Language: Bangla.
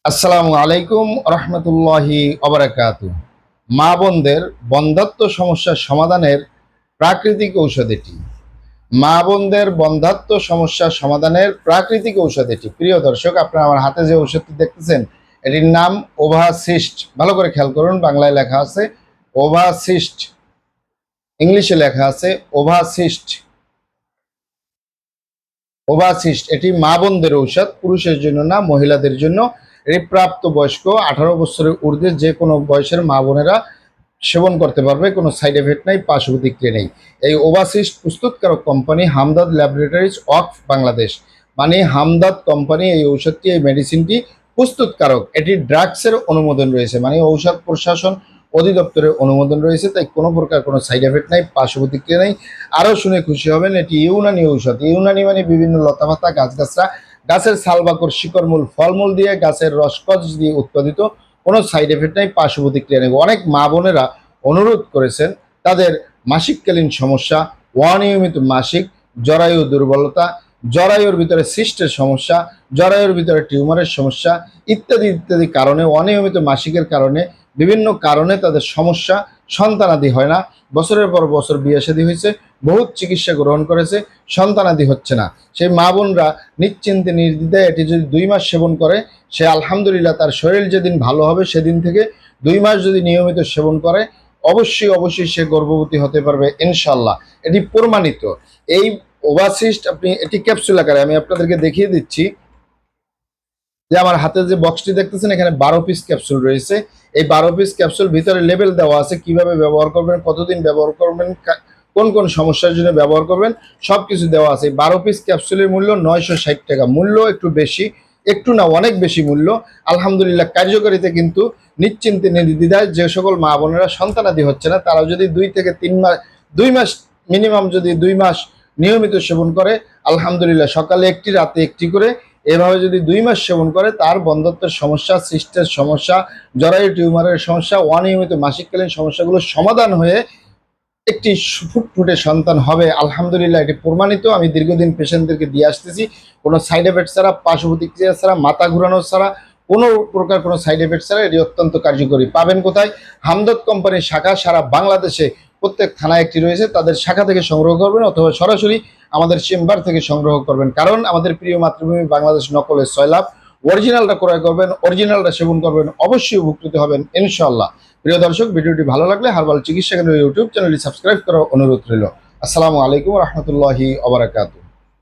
আসসালামু আলাইকুম রহমতুল্লাহি ওবারাকাতু। মা বোনদের বন্ধ্যাত্ব সমস্যার সমাধানের প্রাকৃতিক ঔষধ এটি। মা বোনদের বন্ধ্যাত্ব সমস্যার সমাধানের প্রাকৃতিক ঔষধ এটি। প্রিয় দর্শক, আপনারা আমার হাতে যে ঔষধটি দেখতেছেন এটির নাম ওভাসিস্ট। ভালো করে খেয়াল করুন, বাংলায় লেখা আছে ওভাসিস্ট, ইংলিশে লেখা আছে ওভাসিস্ট। ওভাসিস্ট এটি মা বোনদের ঔষধ, পুরুষের জন্য না, মহিলাদের জন্য। এটি প্রাপ্ত বয়স্ক 18 বছরের ঊর্ধ্বে যে কোনো বয়সের মা বোনেরা সেবন করতে পারবে, কোনো সাইড এফেক্ট নেই, পার্শ্ব প্রতিক্রিয়া নেই। এই ওভাসিস্ট প্রস্তুতকারক company Hamdard laboratories of Bangladesh, মানে হামদর্দ কোম্পানি এই ঔষধটি, এই মেডিসিনটি প্রস্তুতকারক। এটি ড্রাগসের অনুমোদন রয়েছে, মানে ঔষধ প্রশাসন অধিদপ্তরের অনুমোদন রয়েছে, তাই কোনো প্রকার কোনো সাইড এফেক্ট নাই, পার্শ্ব প্রতিক্রিয়া নেই। আরও শুনে খুশি হবেন, এটি ইউনানি ঔষধ। ইউনানি মানে বিভিন্ন লতাপাতা, গাছগাছরা, গাছের ছালবাকর, শিকড়মূল, ফলমূল দিয়ে, গাছের রসকস দিয়ে উৎপাদিত, কোনো সাইড এফেক্ট নাই, পার্শ্ব প্রতিক্রিয়া নেই। অনেক মা বোনেরা অনুরোধ করেছেন তাদের মাসিককালীন সমস্যা, অনিয়মিত মাসিক, জরায়ু দুর্বলতা, জরায়ুর ভিতরে সিস্টের সমস্যা, জরায়ুর ভিতরে টিউমারের সমস্যা ইত্যাদি ইত্যাদি কারণে, অনিয়মিত মাসিকের কারণে, বিভিন্ন কারণে তাদের সমস্যা, সন্তানাদি হয় না। বছরের পর বছর বিয়ে শাদী হয়েছে, বহুত চিকিৎসা গ্রহণ করেছে, সন্তানাদি হচ্ছে না। সেই মা বোনরা নিশ্চিন্তে নির্দ্বিধায় এটি যদি 2 মাস সেবন করে, সে আলহামদুলিল্লাহ তার শরীর যেদিন ভালো হবে সেদিন থেকে 2 মাস যদি নিয়মিত সেবন করে অবশ্যই অবশ্যই সে গর্ভবতী হতে পারবে ইনশাল্লাহ। এটি প্রমাণিত। এই ওভাসিস্ট আপনি এটি ক্যাপসুল আকারে, আমি আপনাদেরকে দেখিয়ে দিচ্ছি যে আমার হাতে যে বক্সটি দেখতেছেন এখানে 12 পিস ক্যাপসুল রয়েছে। এই 12 পিস ক্যাপসুল ভিতরে লেবেল দেওয়া আছে, কিভাবে ব্যবহার করবেন, কতদিন ব্যবহার করবেন, কোন কোন সমস্যার জন্য ব্যবহার করবেন, সব কিছু দেওয়া আছে। 12 পিস ক্যাপসুলের মূল্য 960 টাকা। মূল্য একটু বেশি, একটু না অনেক বেশি মূল্য। আলহামদুলিল্লাহ কার্যকারিতা কিন্তু নিশ্চিন্তে নির্দ্বিধায়, যে সকল মা বোনেরা সন্তানাদি হচ্ছে না তারা যদি 2 থেকে 3 মাস, 2 মাস মিনিমাম যদি 2 মাস নিয়মিত সেবন করে, আলহামদুলিল্লাহ সকালে একটি রাতে একটি করে এভাবে যদি 2 মাস সেবন করে, তার বন্ধ্যাত্বের সমস্যা, সিস্টের সমস্যা, জরায়ু টিউমারের সমস্যা, অনিয়মিত মাসিককালীন সমস্যাগুলো সমাধান হয়ে একটি ফুটফুটে সন্তান হবে। আলহামদুলিল্লাহ এটি প্রমাণিত। আমি দীর্ঘদিন পেশেন্টদেরকে দিয়ে আসতেছি, কোনো সাইড এফেক্ট ছাড়া, পার্শ্ব প্রতিক্রিয়া ছাড়া, মাথা ঘুরানো ছাড়া, কোনো প্রকার কোনো সাইড এফেক্ট ছাড়া। এটি অত্যন্ত কার্যকরী। পাবেন কোথায়? হামদর্দ কোম্পানির শাখা সারা বাংলাদেশে প্রত্যেক থানায় একটি রয়েছে, তাদের শাখা থেকে সংগ্রহ করবেন অথবা সরাসরি আমাদের চেম্বার থেকে সংগ্রহ করবেন। কারণ আমাদের প্রিয় মাতৃভূমি বাংলাদেশ নকলের সয়লাভ। অরিজিনালটা ক্রয় করবেন, অরিজিনালটা সেবন করবেন, অবশ্যই উপকৃত হবেন ইনশাল্লাহ। প্রিয় দর্শক, ভিডিওটি ভালো লাগলে হারবাল চিকিৎসা কেন্দ্র ইউটিউব চ্যানেলটি সাবস্ক্রাইব করার অনুরোধ রইল। আসসালামু আলাইকুম রহমতুল্লাহি ওবারাকাতুহু।